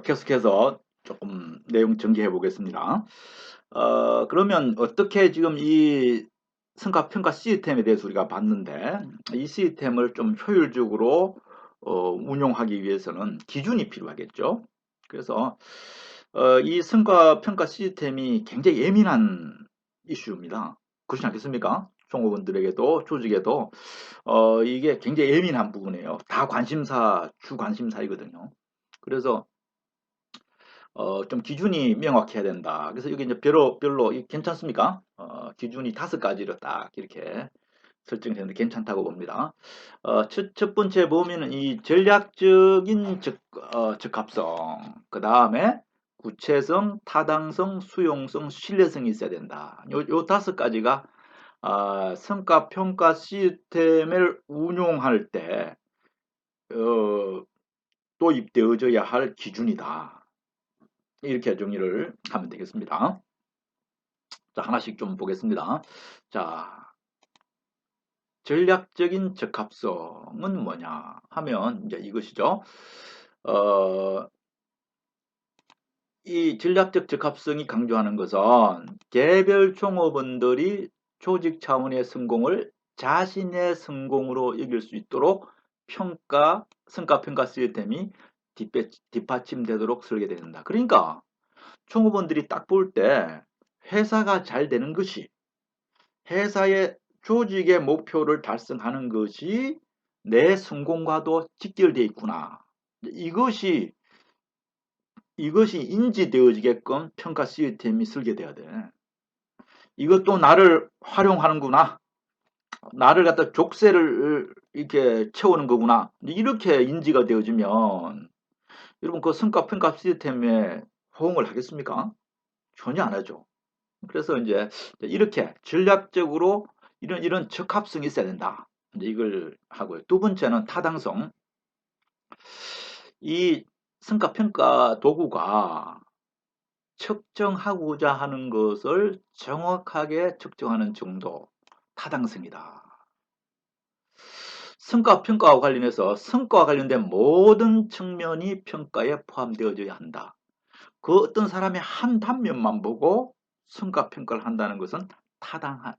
계속해서 조금 내용 전개해 보겠습니다. 그러면 어떻게 지금 이 성과 평가 시스템에 대해서 우리가 봤는데, 이 시스템을 좀 효율적으로 운용하기 위해서는 기준이 필요하겠죠. 그래서 이 성과 평가 시스템이 굉장히 예민한 이슈입니다. 그렇지 않겠습니까? 종업원들에게도 조직에도 이게 굉장히 예민한 부분이에요. 다 관심사, 주 관심사이거든요. 그래서 좀 기준이 명확해야 된다. 그래서 여기 이제 별로 괜찮습니까? 기준이 5가지로 딱 이렇게 설정되는데 괜찮다고 봅니다. 첫 번째 보면은 이 전략적인 적합성, 그 다음에 구체성, 타당성, 수용성, 신뢰성이 있어야 된다. 요 5가지가 성과 평가 시스템을 운용할 때 어, 도입되어져야 할 기준이다. 이렇게 정리를 하면 되겠습니다. 자, 하나씩 좀 보겠습니다. 자, 전략적인 적합성은 뭐냐 하면 이제 이것이죠. 어, 이 전략적 적합성이 강조하는 것은 개별 종업원들이 조직 차원의 성공을 자신의 성공으로 여길 수 있도록 성과 평가 시스템이 뒷받침되도록 설계된다. 그러니까 총무원들이 딱 볼 때 회사가 잘 되는 것이 회사의 조직의 목표를 달성하는 것이 내 성공과도 직결되어 있구나. 이것이 인지되어지게끔 평가 시스템이 설계돼야 돼. 이것도 나를 활용하는구나. 나를 갖다 족쇄를 이렇게 채우는 거구나. 이렇게 인지가 되어지면 여러분 그 성과 평가 시스템에 호응을 하겠습니까? 전혀 안 하죠. 그래서 이제 이렇게 전략적으로 이런 적합성이 있어야 된다. 이제 이걸 하고요. 두 번째는 타당성. 이 성과평가 도구가 측정하고자 하는 것을 정확하게 측정하는 정도, 타당성이다. 성과평가와 관련해서 성과와 관련된 모든 측면이 평가에 포함되어져야 한다. 그 어떤 사람의 한 단면만 보고 성과평가를 한다는 것은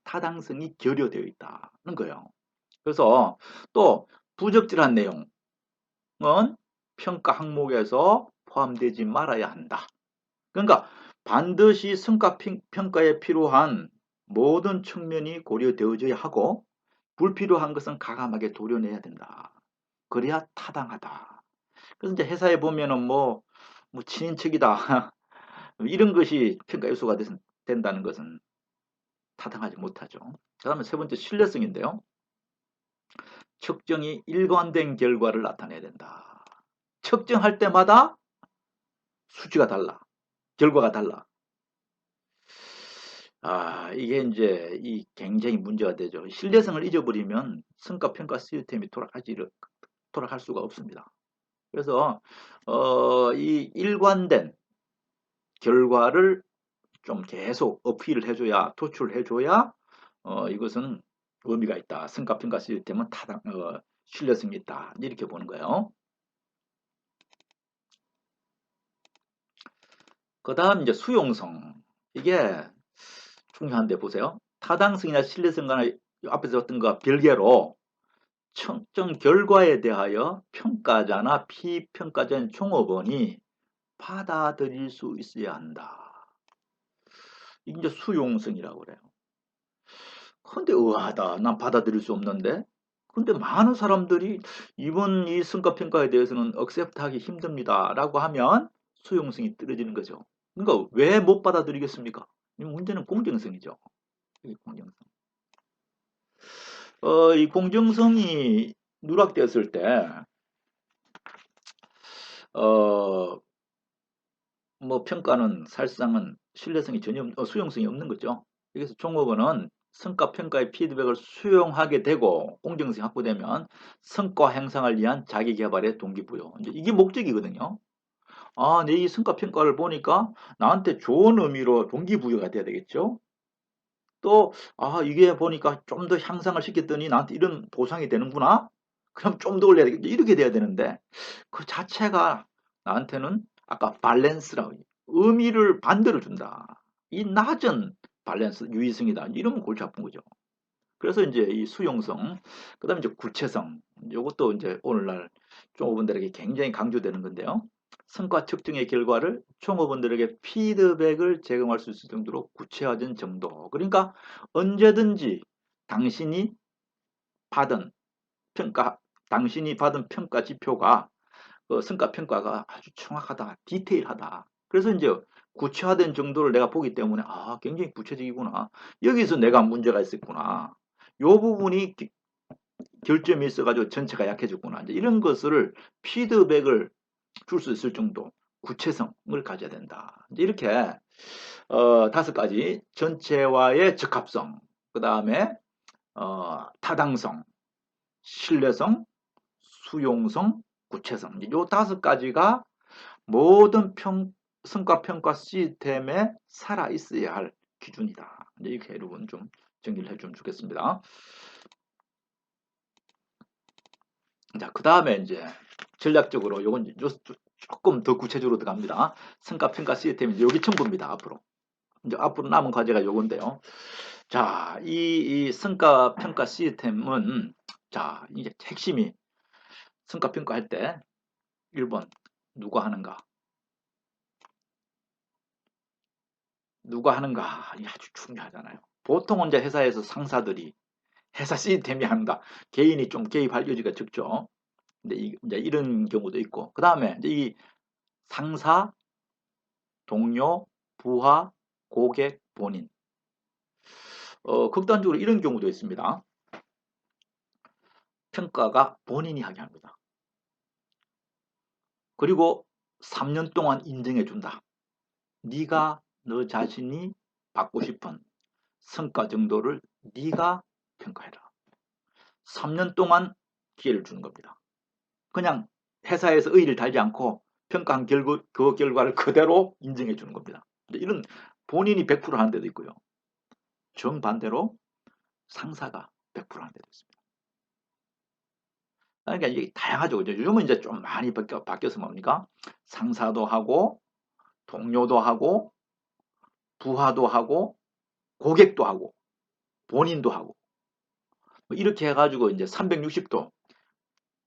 타당성이 결여되어 있다는 거예요. 그래서 또 부적절한 내용은 평가 항목에서 포함되지 말아야 한다. 그러니까 반드시 성과평가에 필요한 모든 측면이 고려되어져야 하고 불필요한 것은 가감하게 도려내야 된다. 그래야 타당하다. 그래서 이제 회사에 보면은 뭐 친인척이다. 이런 것이 평가 요소가 된다는 것은 타당하지 못하죠. 그 다음에 세 번째 신뢰성인데요. 측정이 일관된 결과를 나타내야 된다. 측정할 때마다 수치가 달라. 결과가 달라. 이게 이제 굉장히 문제가 되죠. 신뢰성을 잊어버리면 성과평가 시스템이 돌아갈 수가 없습니다. 그래서 이 일관된 결과를 좀 계속 어필을 해줘야, 도출을 해줘야 이것은 의미가 있다. 성과평가 시스템은 신뢰성이 있다. 이렇게 보는 거예요. 그 다음 이제 수용성. 이게 중요한데 보세요. 타당성이나 신뢰성과는 앞에서 어떤 것과 별개로 측정 결과에 대하여 평가자나 피평가자인 종업원이 받아들일 수 있어야 한다. 이게 이제 수용성이라고 그래요. 근데 의아하다. 난 받아들일 수 없는데. 근데 많은 사람들이 이번 이 성과평가에 대해서는 억셉트하기 힘듭니다. 라고 하면 수용성이 떨어지는 거죠. 그러니까 왜 못 받아들이겠습니까? 이 문제는 공정성이죠. 이 공정성. 이 공정성이 누락되었을 때, 어, 뭐 평가는 사실상은 신뢰성이 전혀 수용성이 없는 거죠. 그래서 종업원은 성과 평가의 피드백을 수용하게 되고 공정성이 확보되면 성과 향상을 위한 자기 개발의 동기부여. 이제 이게 목적이거든요. 내 이 성과 평가를 보니까 나한테 좋은 의미로 동기부여가 돼야 되겠죠. 또 이게 보니까 좀 더 향상을 시켰더니 나한테 이런 보상이 되는구나. 그럼 좀 더 올려야 되겠죠. 이렇게 돼야 되는데 그 자체가 나한테는 아까 밸런스라고 의미를 반대로 준다. 이 낮은 밸런스 유의성이다. 이러면 골치 아픈 거죠. 그래서 이제 이 수용성, 그다음에 이제 구체성. 요것도 이제 오늘날 종업원들에게 굉장히 강조되는 건데요. 성과 측정의 결과를 종업원들에게 피드백을 제공할 수 있을 정도로 구체화된 정도. 그러니까 언제든지 당신이 받은 평가, 당신이 받은 평가 지표가 성과 평가가 아주 정확하다, 디테일하다. 그래서 이제 구체화된 정도를 내가 보기 때문에 아, 굉장히 구체적이구나. 여기서 내가 문제가 있었구나. 요 부분이 결점이 있어가지고 전체가 약해졌구나. 이제 이런 것을 피드백을 줄 수 있을 정도 구체성을 가져야 된다. 이제 이렇게 5가지 전체와의 적합성, 그 다음에 타당성, 신뢰성, 수용성, 구체성. 요 5가지가 모든 성과평가 시스템에 살아 있어야 할 기준이다. 이렇게 여러분 좀 정리를 해주면 좋겠습니다. 자, 그 다음에 이제 전략적으로 요건 조금 더 구체적으로 들어갑니다. 성과평가 시스템이 여기 전부입니다. 앞으로. 이제 앞으로 남은 과제가 요건데요. 자, 이 성과평가 시스템은 자, 이제 핵심이 성과평가할 때 1번 누가 하는가? 누가 하는가? 이게 아주 중요하잖아요. 보통은 이제 회사에서 상사들이 회사 시스템이 하는가? 개인이 좀 개입할 여지가 적죠. 근데 이제 이런 경우도 있고, 그 다음에 이 상사, 동료, 부하, 고객, 본인. 극단적으로 이런 경우도 있습니다. 평가가 본인이 하게 합니다. 그리고 3년 동안 인정해 준다. 네가 너 자신이 받고 싶은 성과 정도를 네가 평가해라. 3년 동안 기회를 주는 겁니다. 그냥 회사에서 의의를 달지 않고 평가한 그 결과를 그대로 인정해 주는 겁니다. 이런 본인이 100% 하는 데도 있고요. 정반대로 상사가 100% 하는 데도 있습니다. 그러니까 이게 다양하죠. 요즘은 이제 좀 많이 바뀌어서 뭡니까? 상사도 하고, 동료도 하고, 부하도 하고, 고객도 하고, 본인도 하고. 이렇게 해가지고 이제 360도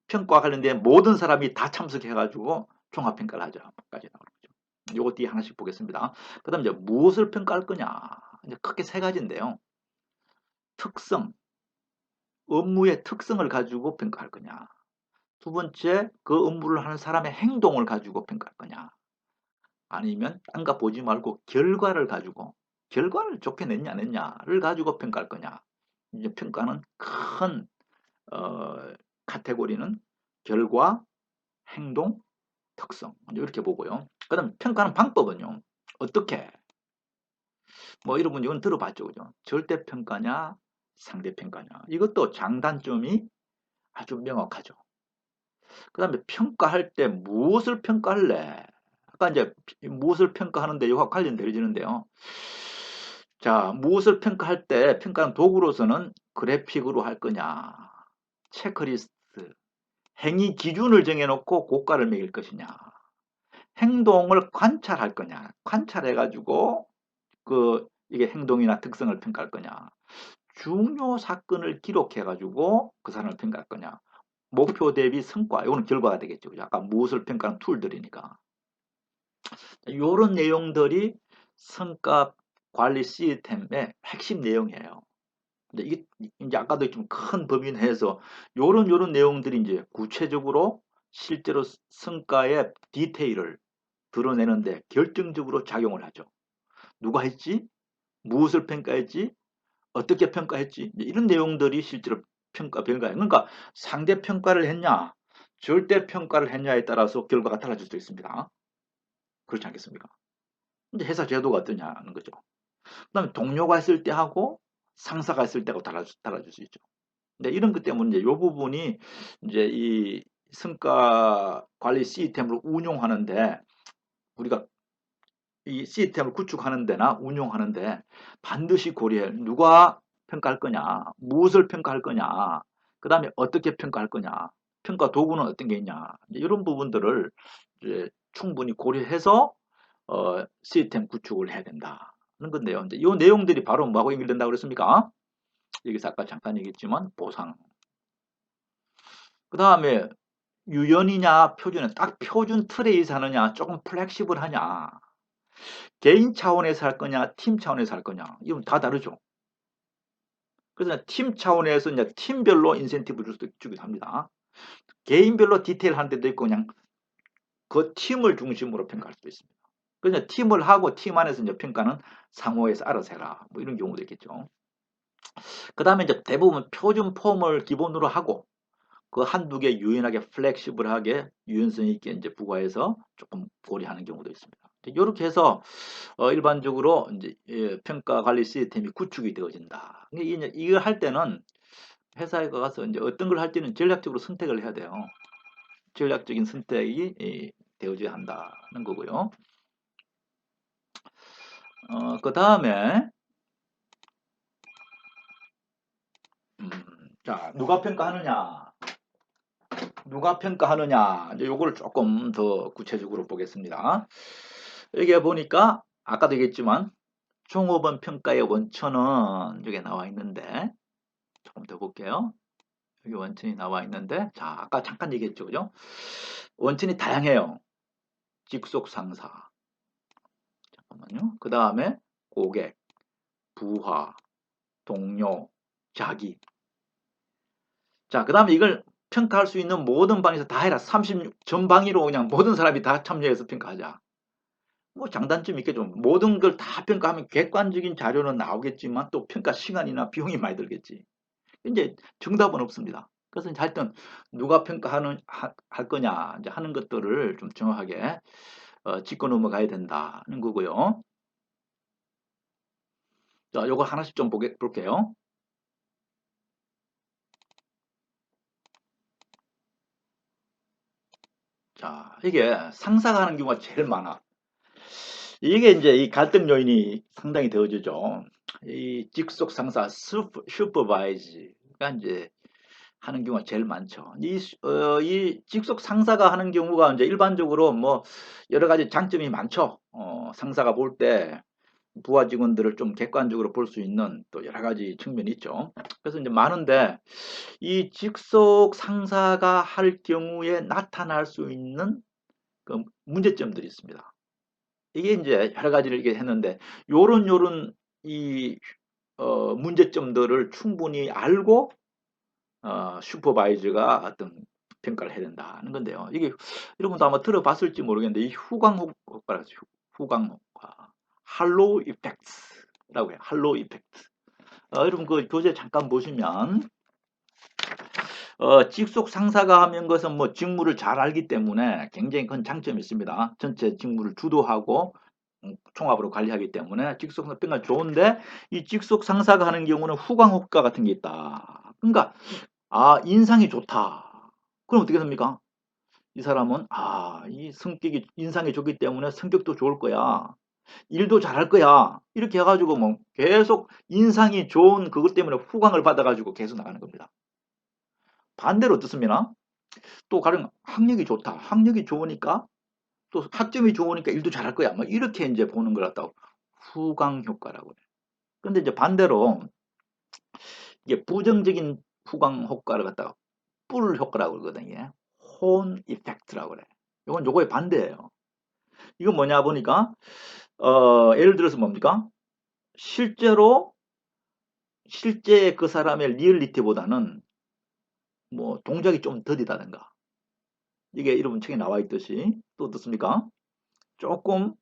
평가 관련된 모든 사람이 다 참석해가지고 종합평가를 하죠. 까지 나오는 거죠. 요거 뒤에 하나씩 보겠습니다. 그 다음 이제 무엇을 평가할 거냐. 이제 크게 3가지인데요. 특성, 업무의 특성을 가지고 평가할 거냐. 두 번째, 그 업무를 하는 사람의 행동을 가지고 평가할 거냐. 아니면 딴 거 보지 말고 결과를 가지고, 결과를 좋게 냈냐 안 냈냐를 가지고 평가할 거냐. 이제 평가는 큰 카테고리는 결과, 행동, 특성 이렇게 보고요. 그 다음 평가하는 방법은요. 어떻게? 뭐 여러분 이건 들어봤죠. 그죠? 절대평가냐 상대평가냐. 이것도 장단점이 아주 명확하죠. 그 다음에 평가할 때 무엇을 평가할래? 아까 이제 무엇을 평가하는데 이와 관련되어지는데요. 자, 무엇을 평가할 때 평가하는 도구로서는 그래픽으로 할 거냐, 체크리스트, 행위 기준을 정해놓고 고가를 매길 것이냐, 행동을 관찰할 거냐, 관찰해가지고 이게 행동이나 특성을 평가할 거냐, 중요 사건을 기록해가지고 그 사람을 평가할 거냐, 목표 대비 성과, 이거는 결과가 되겠죠. 약간 무엇을 평가하는 툴들이니까. 이런 내용들이 성과 관리 시스템의 핵심 내용이에요. 근데 이게 이제 아까도 좀 큰 범위 내에서 요런 내용들이 이제 구체적으로 실제로 성과의 디테일을 드러내는데 결정적으로 작용을 하죠. 누가 했지? 무엇을 평가했지? 어떻게 평가했지? 이런 내용들이 실제로 평가예요. 그러니까 상대 평가를 했냐, 절대 평가를 했냐에 따라서 결과가 달라질 수 있습니다. 그렇지 않겠습니까? 이제 회사 제도가 어떠냐는 거죠. 그다음에 동료가 했을 때 하고 상사가 했을 때하고 달라질 수 있죠. 근데 이런 것 때문에 이제 요 부분이 이제 이 성과 관리 시스템을 운용하는데 우리가 이 시스템을 구축하는 데나 운용하는 데 반드시 고려해. 누가 평가할 거냐, 무엇을 평가할 거냐, 그 다음에 어떻게 평가할 거냐, 평가 도구는 어떤 게 있냐, 이런 부분들을 이제 충분히 고려해서 시스템 구축을 해야 된다는 건데요. 이제 이 내용들이 바로 뭐하고 연결된다고 그랬습니까? 여기서 아까 잠깐 얘기했지만 보상. 그 다음에 유연이냐 표준이냐, 딱 표준 틀에 의해서 하느냐, 조금 플렉시블하냐, 개인 차원에서 할 거냐, 팀 차원에서 할 거냐, 이건 다 다르죠. 그래서 팀 차원에서 이제 팀별로 인센티브를 주기도 합니다. 개인별로 디테일한 데도 있고 그냥 그 팀을 중심으로 평가할 수도 있습니다. 그래서 팀을 하고 팀 안에서 이제 평가는 상호에서 알아서 해라. 뭐 이런 경우도 있겠죠. 그 다음에 이제 대부분 표준 폼을 기본으로 하고 그 한두 개 유연하게 플렉시블하게 유연성 있게 이제 부과해서 조금 고려하는 경우도 있습니다. 이렇게 해서 일반적으로 이제 평가 관리 시스템이 구축이 되어진다. 이걸 할 때는 회사에 가서 이제 어떤 걸 할 때는 전략적으로 선택을 해야 돼요. 전략적인 선택이 되어져야 한다는 거고요. 그 다음에 자, 누가 평가하느냐? 누가 평가하느냐? 이제 요거를 조금 더 구체적으로 보겠습니다. 여기 보니까 아까도 얘기했지만 종업원 평가의 원천은 여기 나와 있는데 조금 더 볼게요. 여기 원천이 나와 있는데 자, 아까 잠깐 얘기했죠, 그죠? 원천이 다양해요. 직속 상사. 잠깐만요. 그 다음에 고객, 부하, 동료, 자기. 자, 그 다음에 이걸 평가할 수 있는 모든 방에서 다 해라. 36 전방위로 그냥 모든 사람이 다 참여해서 평가하자. 뭐 장단점이 있겠죠. 모든 걸 다 평가하면 객관적인 자료는 나오겠지만 또 평가 시간이나 비용이 많이 들겠지. 이제 정답은 없습니다. 그래서 이제 하여튼 누가 할 거냐 이제 하는 것들을 좀 정확하게 짚고 넘어가야 된다는 거고요. 자, 요거 하나씩 좀 볼게요. 자, 이게 상사가 하는 경우가 제일 많아. 이게 이제 이 갈등 요인이 상당히 되어지죠. 이 직속 상사 슈퍼바이즈가 이제 하는 경우가 제일 많죠. 이 직속 상사가 하는 경우가 이제 일반적으로 뭐 여러 가지 장점이 많죠. 상사가 볼 때 부하 직원들을 좀 객관적으로 볼 수 있는 또 여러 가지 측면이 있죠. 그래서 이제 많은데 이 직속 상사가 할 경우에 나타날 수 있는 그 문제점들이 있습니다. 이게 이제 여러 가지를 이렇게 했는데 요런 이 문제점들을 충분히 알고 슈퍼바이저가 어떤 평가를 해야 된다는 건데요. 이게 여러분도 아마 들어봤을지 모르겠는데 이 후광 효과라고 하죠. 후광 효과. 할로우 이펙트라고 해요. 할로우 이펙트. 여러분 그 교재 잠깐 보시면 직속 상사가 하는 것은 뭐 직무를 잘 알기 때문에 굉장히 큰 장점이 있습니다. 전체 직무를 주도하고 총합으로 관리하기 때문에 직속 상사가 좋은데 이 직속 상사가 하는 경우는 후광 효과 같은 게 있다. 그러니까 인상이 좋다. 그럼 어떻게 됩니까? 이 사람은 이 성격이 인상이 좋기 때문에 성격도 좋을 거야. 일도 잘할 거야. 이렇게 해가지고 뭐 계속 인상이 좋은 그것 때문에 후광을 받아가지고 계속 나가는 겁니다. 반대로 어떻습니까? 또 가령 학력이 좋다. 학력이 좋으니까 또 학점이 좋으니까 일도 잘할 거야. 뭐 이렇게 이제 보는 걸 갖다가 후광 효과라고 해요. 근데 이제 반대로 이게 부정적인 후광 효과를 갖다가 뿔 효과라고 그러거든요. 혼 이펙트라고 그래. 이건 요거의 반대예요. 이건 뭐냐 보니까 예를 들어서 뭡니까? 실제 그 사람의 리얼리티보다는 뭐 동작이 좀 더디다든가 이게 여러분 책에 나와 있듯이 또 어떻습니까? 조금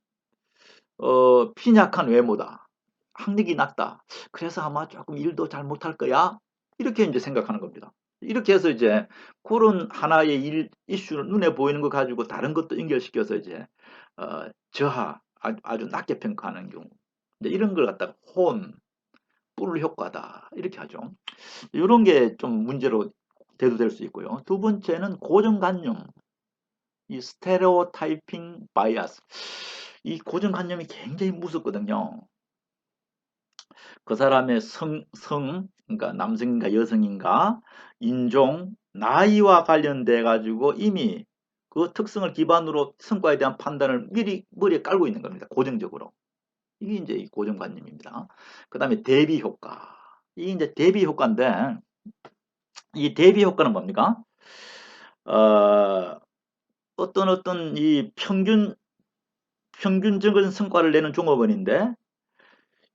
핀약한 외모다. 학력이 낮다. 그래서 아마 조금 일도 잘 못할 거야. 이렇게 이제 생각하는 겁니다. 이렇게 해서 이제 그런 하나의 이슈를 눈에 보이는 거 가지고 다른 것도 연결시켜서 이제 아주 낮게 평가하는 경우. 이런 걸 갖다가 뿔 효과다. 이렇게 하죠. 이런 게 좀 문제로 대두될 수 있고요. 두 번째는 고정관념. 이 스테레오타이핑 바이아스. 이 고정관념이 굉장히 무섭거든요. 그 사람의 그러니까 남성인가 여성인가, 인종, 나이와 관련돼 가지고 이미 그 특성을 기반으로 성과에 대한 판단을 미리 머리에 깔고 있는 겁니다. 고정적으로. 이게 이제 이 고정관념입니다. 그 다음에 대비 효과. 이게 이제 대비 효과인데, 이 대비 효과는 뭡니까? 어, 어떤 이 평균적인 성과를 내는 종업원인데,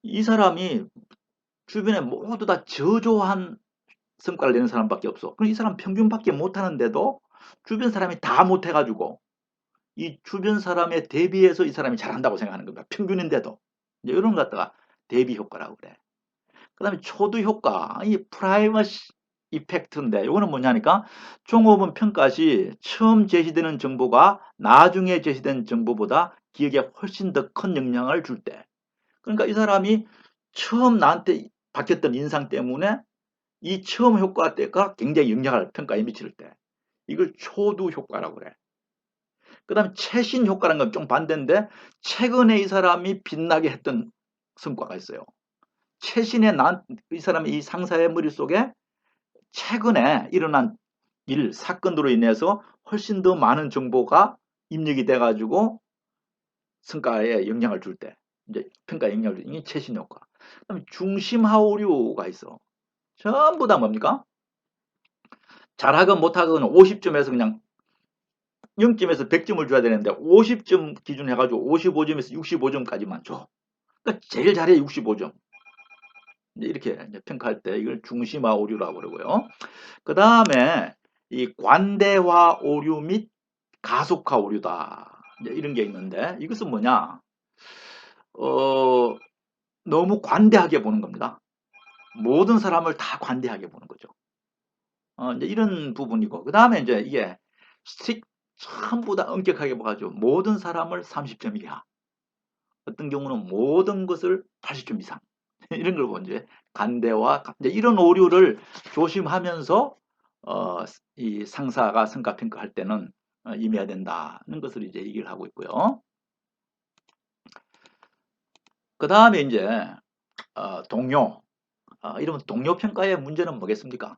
이 사람이 주변에 모두 다 저조한 성과를 내는 사람밖에 없어. 그럼 이 사람 평균밖에 못하는데도 주변 사람이 다 못해가지고 이 주변 사람에 대비해서 이 사람이 잘한다고 생각하는 겁니다. 평균인데도. 이제 이런 것 갖다가 대비 효과라고 그래. 그 다음에 초두 효과, 이 프라이머시 이펙트인데, 이거는 뭐냐니까, 종업원 평가 시 처음 제시되는 정보가 나중에 제시된 정보보다 기억에 훨씬 더 큰 영향을 줄 때. 그러니까 이 사람이 처음 나한테 바뀌었던 인상 때문에 이 처음 효과 때가 굉장히 영향을 평가에 미칠 때. 이걸 초두 효과라고 그래. 그 다음에 최신 효과라는 건 좀 반대인데, 최근에 이 사람이 빛나게 했던 성과가 있어요. 최신의 이 사람의 이 상사의 머릿속에 최근에 일어난 사건으로 인해서 훨씬 더 많은 정보가 입력이 돼가지고 성과에 영향을 줄 때, 이제 평가에 영향을 주는 게 최신 효과. 그다음에 중심화 오류가 있어. 전부 다 뭡니까? 잘하건 못하건 50점에서 그냥 0점에서 100점을 줘야 되는데 50점 기준 해가지고 55점에서 65점까지만 줘. 그러니까 제일 잘해 65점. 이렇게 이제 평가할 때 이걸 중심화 오류라고 그러고요. 그 다음에 이 관대화 오류 및 가속화 오류다. 이제 이런 게 있는데 이것은 뭐냐? 너무 관대하게 보는 겁니다. 모든 사람을 다 관대하게 보는 거죠. 이제 이런 부분이고 그 다음에 이제 이게 전부 다 엄격하게 봐가지고 모든 사람을 30점 이하. 어떤 경우는 모든 것을 80점 이상. 이런 걸 보면 이제 관대와 이제 이런 오류를 조심하면서 이 상사가 성과 평가할 때는 임해야 된다는 것을 이제 얘기를 하고 있고요. 그 다음에 이제 동료. 이러면 동료 평가의 문제는 뭐겠습니까?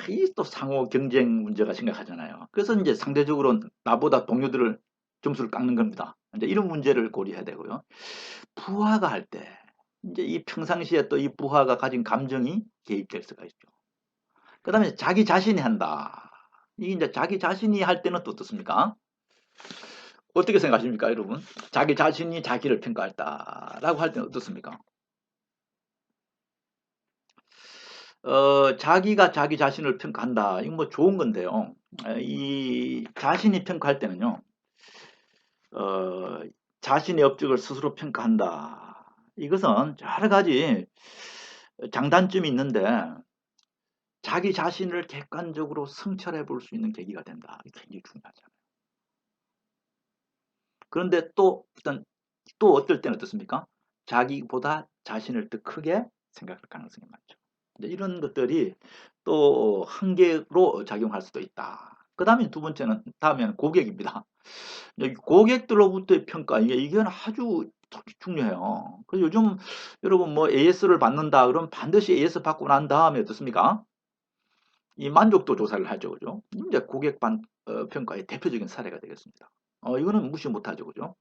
이 또 상호 경쟁 문제가 심각하잖아요. 그래서 이제 상대적으로 나보다 동료들을 점수를 깎는 겁니다. 이제 이런 문제를 고려해야 되고요. 부하가 할 때, 이제 이 평상시에 또 이 부하가 가진 감정이 개입될 수가 있죠. 그 다음에 자기 자신이 한다. 이게 이제 자기 자신이 할 때는 또 어떻습니까? 어떻게 생각하십니까, 여러분? 자기 자신이 자기를 평가했다라고 할 때는 어떻습니까? 자기가 자기 자신을 평가한다. 이건 뭐 좋은 건데요. 이 자신이 평가할 때는요, 어, 자신의 업적을 스스로 평가한다. 이것은 여러 가지 장단점이 있는데, 자기 자신을 객관적으로 성찰해 볼 수 있는 계기가 된다. 이게 굉장히 중요하잖아요. 그런데 또 어떨 때는 어떻습니까? 자기보다 자신을 더 크게 생각할 가능성이 많죠. 이런 것들이 또 한계로 작용할 수도 있다. 그 다음에 두 번째는, 다음에는 고객입니다. 고객들로부터의 평가, 이게 아주 중요해요. 그래서 요즘 여러분 뭐 AS를 받는다 그러면 반드시 AS 받고 난 다음에 어떻습니까? 이 만족도 조사를 하죠. 그죠? 이제 평가의 대표적인 사례가 되겠습니다. 이거는 무시 못하죠. 그죠?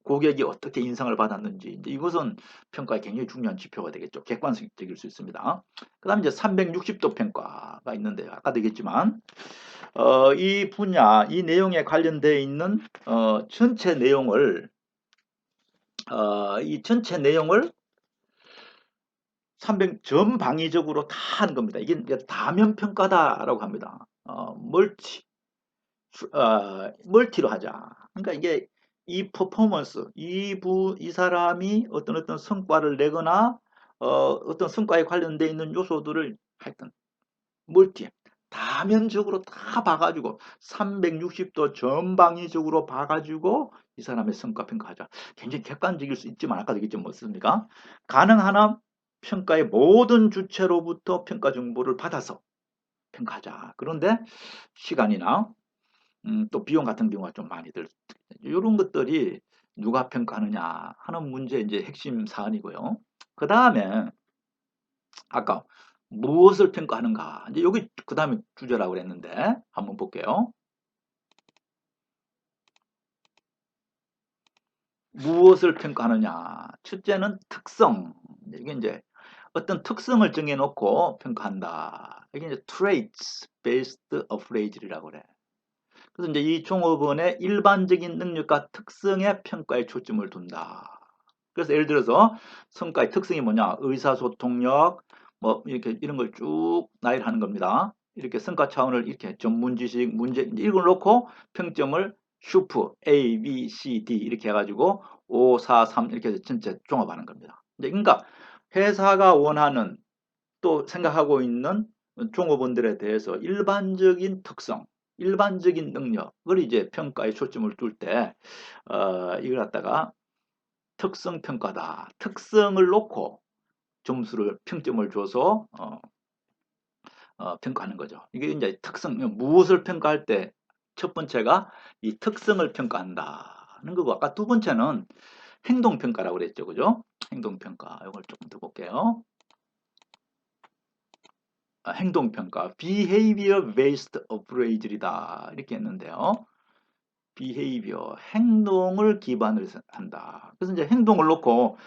고객이 어떻게 인상을 받았는지, 이제 이것은 평가에 굉장히 중요한 지표가 되겠죠. 객관적일 수 있습니다. 그 다음에 이제 360도 평가가 있는데요. 아까도 얘기했지만, 이 분야, 이 내용에 관련되어 있는, 전체 내용을, 이 전체 내용을 300점 방위적으로 다 하는 겁니다. 이게 이제 다면 평가다라고 합니다. 멀티로 하자. 그러니까 이게 이 퍼포먼스, 이 사람이 어떤 성과를 내거나 어떤 성과에 관련되어 있는 요소들을 하여튼 멀티, 다면적으로 다 봐가지고 360도 전방위적으로 봐가지고 이 사람의 성과 평가하자. 굉장히 객관적일 수 있지만 아까도 얘기했지 않습니까? 가능한 평가의 모든 주체로부터 평가 정보를 받아서 평가하자. 그런데 시간이나 또 비용 같은 경우가 좀 많이 들 이런 것들이 누가 평가하느냐 하는 문제 이제 핵심 사안이고요. 그 다음에 아까 무엇을 평가하는가. 이제 여기 그 다음에 주제라고 그랬는데 한번 볼게요. 무엇을 평가하느냐. 첫째는 특성. 이게 이제 어떤 특성을 정해놓고 평가한다. 이게 이제 traits based appraisal이라고 그래. 그래서 이제 이 종업원의 일반적인 능력과 특성의 평가에 초점을 둔다. 그래서 예를 들어서 성과의 특성이 뭐냐? 의사소통력, 뭐 이렇게 이런 걸 쭉 나열하는 겁니다. 이렇게 성과 차원을 이렇게 전문 지식, 문제 이걸 놓고 평점을 슈프 A, B, C, D 이렇게 해가지고 5, 4, 3 이렇게 해서 전체 종합하는 겁니다. 그러니까 회사가 원하는 또 생각하고 있는 종업원들에 대해서 일반적인 특성, 일반적인 능력을 이제 평가에 초점을 둘 때, 이걸 갖다가 특성 평가다. 특성을 놓고 점수를, 평점을 줘서, 평가하는 거죠. 이게 이제 특성, 무엇을 평가할 때 첫 번째가 이 특성을 평가한다는 거고, 아까 두 번째는 행동평가라고 그랬죠. 그죠? 행동평가. 이걸 조금 더 볼게요. 행동평가, behavior based appraisal이다. 이렇게 했는데요. behavior, 행동을 기반으로 해서 한다. 그래서 이제 행동을 놓고,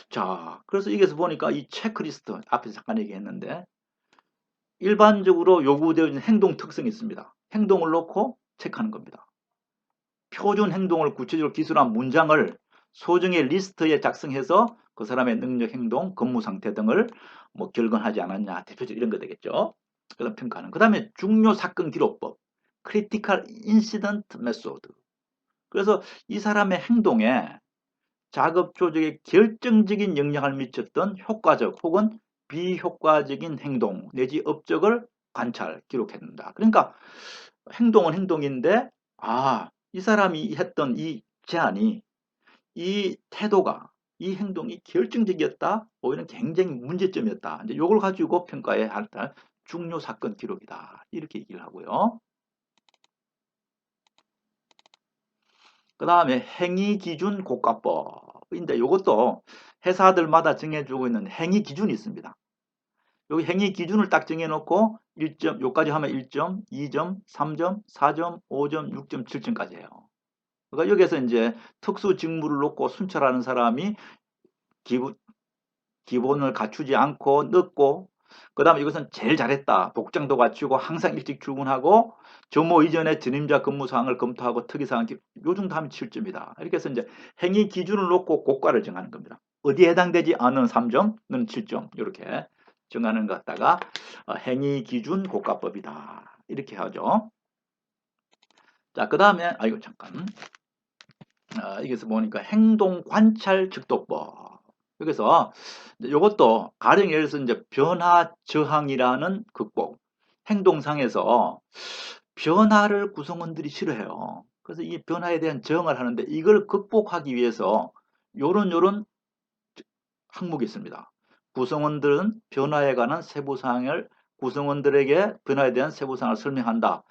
자, 그래서 여기서 보니까 이 체크리스트, 앞에서 잠깐 얘기했는데, 일반적으로 요구되어 있는 행동 특성이 있습니다. 행동을 놓고 체크하는 겁니다. 표준 행동을 구체적으로 기술한 문장을 소정의 리스트에 작성해서 그 사람의 능력, 행동, 근무 상태 등을 뭐 결근하지 않았냐, 대표적으로 이런 거 되겠죠. 그런 평가는. 그 다음에 중요 사건 기록법, critical incident method. 그래서 이 사람의 행동에 작업 조직에 결정적인 영향을 미쳤던 효과적 혹은 비효과적인 행동 내지 업적을 관찰, 기록했는다. 그러니까 행동은 행동인데, 이 사람이 했던 이 제안이, 이 태도가, 이 행동이 결정적이었다. 오히려 굉장히 문제점이었다. 이제 이걸 가지고 평가에 할 중요 사건 기록이다. 이렇게 얘기를 하고요. 그 다음에 행위기준 고가법인데 이것도 회사들마다 정해주고 있는 행위기준이 있습니다. 여기 행위기준을 딱 정해놓고 1점, 요까지 하면 1점, 2점, 3점, 4점, 5점, 6점, 7점까지 해요. 그러니까 여기에서 이제 특수 직무를 놓고 순찰하는 사람이 기본을 갖추지 않고 늦고, 그 다음에 이것은 제일 잘했다. 복장도 갖추고 항상 일찍 출근하고 조모 이전에 전임자 근무 사항을 검토하고 특이사항 요 정도 하면 7점이다. 이렇게 해서 이제 행위 기준을 놓고 고가를 정하는 겁니다. 어디에 해당되지 않은 3점, 는 7점 이렇게 정하는 것 갖다가 행위 기준 고가법이다. 이렇게 하죠. 자, 그 다음에 이거 잠깐. 여기서 보니까 행동 관찰 즉도법. 여기서 이것도 가령 예를 들어서 이제 변화 저항이라는 극복. 행동상에서 변화를 구성원들이 싫어해요. 그래서 이 변화에 대한 저항을 하는데 이걸 극복하기 위해서 요런 항목이 있습니다. 구성원들은 변화에 관한 세부사항을 구성원들에게 변화에 대한 세부사항을 설명한다.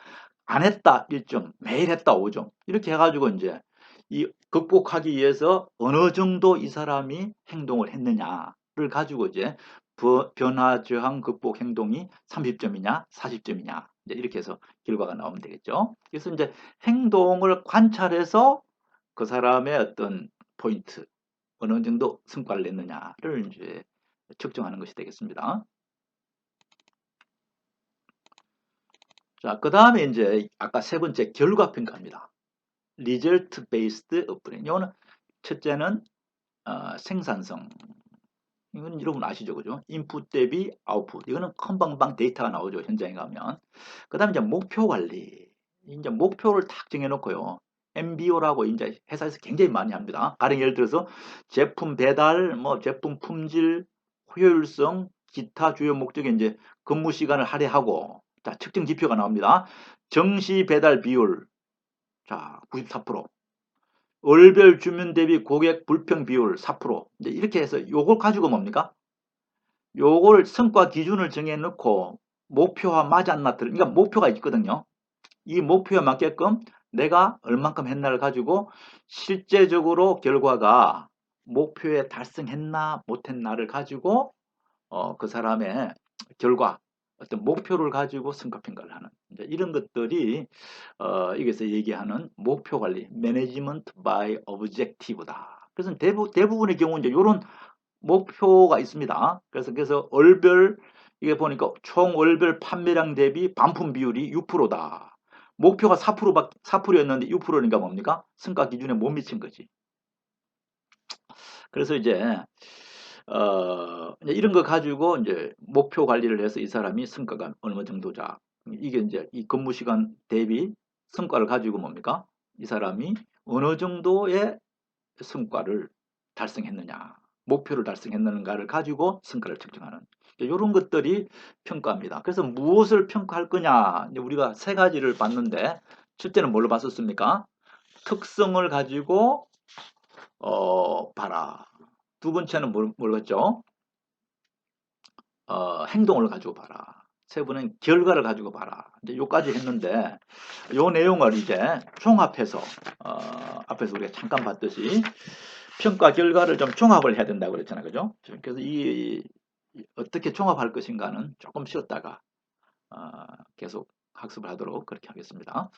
안 했다 1점, 매일 했다 5점. 이렇게 해가지고 이제 이 극복하기 위해서 어느 정도 이 사람이 행동을 했느냐를 가지고 이제 변화 저항 극복 행동이 30점이냐 40점이냐 이렇게 해서 결과가 나오면 되겠죠. 그래서 이제 행동을 관찰해서 그 사람의 어떤 포인트, 어느 정도 성과를 냈느냐를 이제 측정하는 것이 되겠습니다. 자, 그 다음에 이제 아까 세 번째 결과 평가입니다. result based appraisal. 이거는 첫째는 생산성. 이건 여러분 아시죠, 그죠? 인풋 대비 아웃풋. 이거는 컴방방 데이터가 나오죠, 현장에 가면. 그 다음에 이제 목표 관리. 이제 목표를 딱 정해놓고요. MBO라고 이제 회사에서 굉장히 많이 합니다. 가령 예를 들어서 제품 배달, 뭐 제품 품질, 효율성, 기타 주요 목적에 이제 근무 시간을 할애하고, 자, 측정 지표가 나옵니다. 정시 배달 비율, 자, 94%. 월별 주문 대비 고객 불평 비율 4%. 이제 이렇게 해서 요걸 가지고 뭡니까? 요걸 성과 기준을 정해 놓고 목표와 맞았나 그러니까 목표가 있거든요. 이 목표에 맞게끔 내가 얼만큼 했나를 가지고 실제적으로 결과가 목표에 달성했나 못했나를 가지고 그 사람의 결과, 어떤 목표를 가지고 성과 평가를 하는 이제 이런 것들이 여기서 얘기하는 목표 관리, 매니지먼트 바이 오브젝티브다. 그래서 대부분의 경우 이제 이런 목표가 있습니다. 그래서 월별 이게 보니까 총 월별 판매량 대비 반품 비율이 6%다. 목표가 4%였는데 6%니까 뭡니까? 성과 기준에 못 미친 거지. 그래서 이제 이런 거 가지고 이제 목표 관리를 해서 이 사람이 성과가 어느 정도자. 이게 이제 이 근무 시간 대비 성과를 가지고 뭡니까? 이 사람이 어느 정도의 성과를 달성했느냐, 목표를 달성했는가를 가지고 성과를 측정하는 이런 것들이 평가입니다. 그래서 무엇을 평가할 거냐, 우리가 세 가지를 봤는데 첫째는 뭘로 봤었습니까? 특성을 가지고 봐라. 두 번째는 뭘 했죠? 행동을 가지고 봐라. 세 번은 결과를 가지고 봐라. 이제 요까지 했는데 요 내용을 이제 종합해서 앞에서 우리가 잠깐 봤듯이 평가 결과를 좀 종합을 해야 된다고 그랬잖아요. 그죠? 그래서 어떻게 종합할 것인가는 조금 쉬었다가 계속 학습을 하도록 그렇게 하겠습니다.